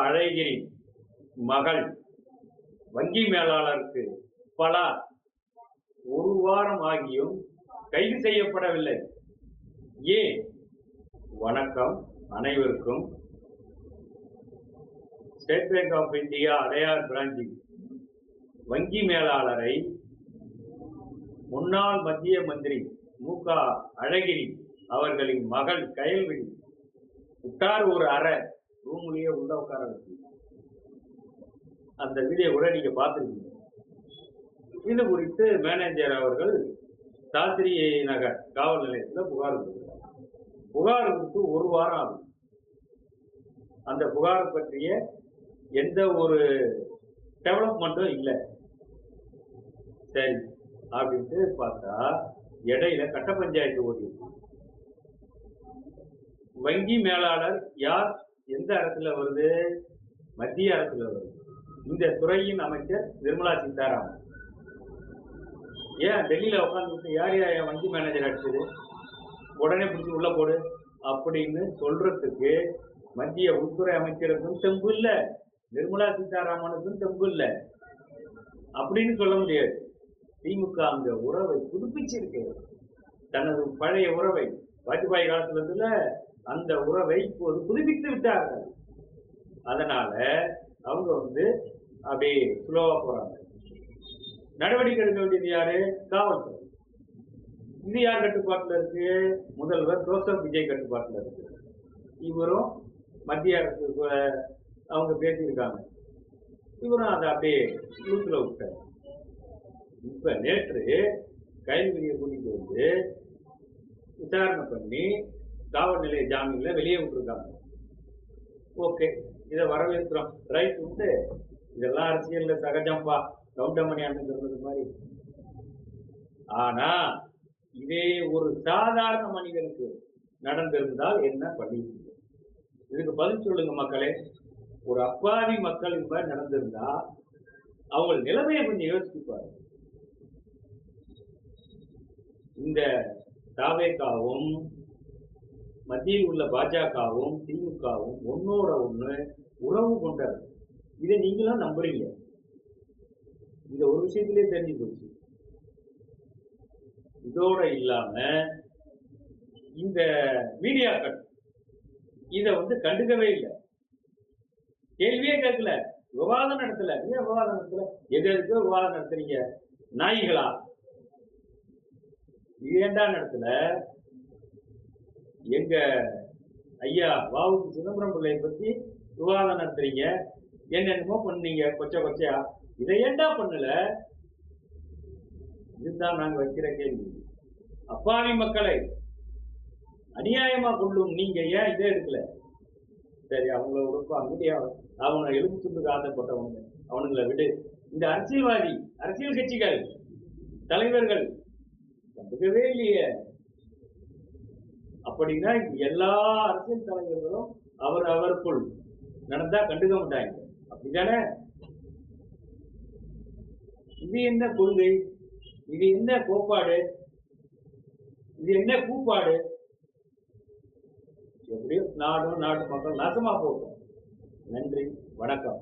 அழகிரி மகள் வங்கி மேலாளருக்கு பலார் ஒரு வாரம் ஆகியும் கைது செய்யப்படவில்லை. ஏன்? வணக்கம் அனைவருக்கும். State bank of India Adyar பிராஞ்சில் வங்கி மேலாளரை முன்னாள் மத்திய மந்திரி மு.க. அழகிரி அவர்களின் மகள் கயல்விழி உட்டார் ஒரு அறை ரூம்லயே உள்ள உட்கார வச்சு அந்த வீடியோ கூட நீங்க பார்த்துருக்கீங்க. இது குறித்து மேனேஜர் அவர்கள் சாஸ்திரி நகர் காவல் நிலையத்தில் புகார் கொடுக்கிறார். புகார் கொடுத்து ஒரு வாரம் ஆகும். அந்த புகார் பற்றிய எந்த ஒரு டெவலப்மெண்ட்டும் இல்லை. சரி அப்படின்ட்டு பார்த்தா இடையில கட்ட பஞ்சாயத்து ஓடி வங்கி மேலாளர் யார், எந்த இடத்துல வருது? மத்திய அரசுல வருது. இந்த துறையின் அமைச்சர் நிர்மலா சீதாராமன். ஏன் டெல்லியில உட்காந்துட்டு யார் யார் வங்கி மேனேஜர் அடிச்சது, உடனே பிடிச்சி உள்ள போடு அப்படின்னு சொல்றதுக்கு மத்திய உள்துறை அமைச்சருக்கும் தெம்பு இல்ல, நிர்மலா சீதாராமனுக்கும் தெம்பு இல்ல அப்படின்னு சொல்ல முடியாது. திமுக அந்த உறவை புதுப்பிச்சிருக்கு. தனது பழைய உறவை வாஜ்பாய் காலத்துல இருந்துல அந்த உறவை இப்போது புதுப்பித்து விட்டார்கள். அதனால அவங்க அப்படியே ஸ்லோவா போறாங்க. நடவடிக்கை எடுக்க வேண்டியது யாரு? காவல்துறை. இது யார் கட்டுப்பாட்டுல இருக்கு? முதல்வர் ஜோசப் விஜய் கட்டுப்பாட்டுல இருக்கு. இவரும் மத்திய அரசு அவங்க பேசியிருக்காங்க. இவரும் அதை அப்படியே லூஸ்ல விட்டார். இப்ப நேற்று கைல்விழியை கூட்டிட்டு விசாரணை பண்ணி காவல் நிலைய ஜாமீன்ல வெளியே விட்டுருக்காங்க. ஓகே, இதை வரவேற்கிறோம். ரைட் உண்டு. இதெல்லாம் அரசியல்ல சகஜம்பா, கவுண்டமணி அண்ணன் சொன்னது மாதிரி. ஆனா இதே ஒரு சாதாரண மனிதனுக்கு நடந்திருந்தால் என்ன பண்ணிருக்கீங்க? இதுக்கு பதில் சொல்லுங்க மக்களே. ஒரு அப்பாவி மக்கள் இந்த மாதிரி நடந்திருந்தா அவங்க நிலைமையை கொஞ்சம் யோசிப்பாரு. இந்த தாவேகாவும் மத்தியில் உள்ள பாஜகவும் திமுகவும் ஒன்னோட ஒண்ணு உறவு கொண்டது. இதை நீங்களும் நம்புறீங்க. இந்த ஒரு விஷயத்திலே தெரிஞ்சு போச்சு. இதோட இல்லாம இந்த மீடியாக்கள் இத கண்டுக்கவே இல்லை, கேள்வியே கேட்கல, விவாதம் நடத்தல. ஏன் விவாதம் நடத்தல? எதுக்கோ விவாதம் நடத்துறீங்க நாய்களா? இது ஏண்டா நடத்தல? எங்க ஐயா வாவுக்கு சிதம்பரம் பிள்ளையை பத்தி விவாதம் நடத்துறீங்க, என்னென்னமோ பண்ணீங்க கொச்சையா. இதை ஏண்டா பண்ணல? இதுதான் நாங்க வைக்கிற கேள்வி. அப்பாவி மக்களை அநியாயமா கொள்ளும் நீங்க ஏன் இதை எடுக்கல? சரி, அவங்கள மீடியா அவங்க எலும்பு துண்டுக்கு ஆசைப்பட்டவங்க, அவனுங்களை விடு. இந்த அரசியல்வாதி, அரசியல் கட்சிகள் தலைவர்கள் கண்டுக்கவே இல்லையே. அப்படின்னா எல்லா அரசியல் தலைவர்களும் அவருக்குள் நடந்தா கண்டுக்க மாட்டாங்க, அப்படித்தானே? இது என்ன கொள்கை? இது என்ன கோட்பாடு? இது என்ன கூப்பாடு? எப்படியோ நாடு மக்கள் நாசமா போகும். நன்றி, வணக்கம்.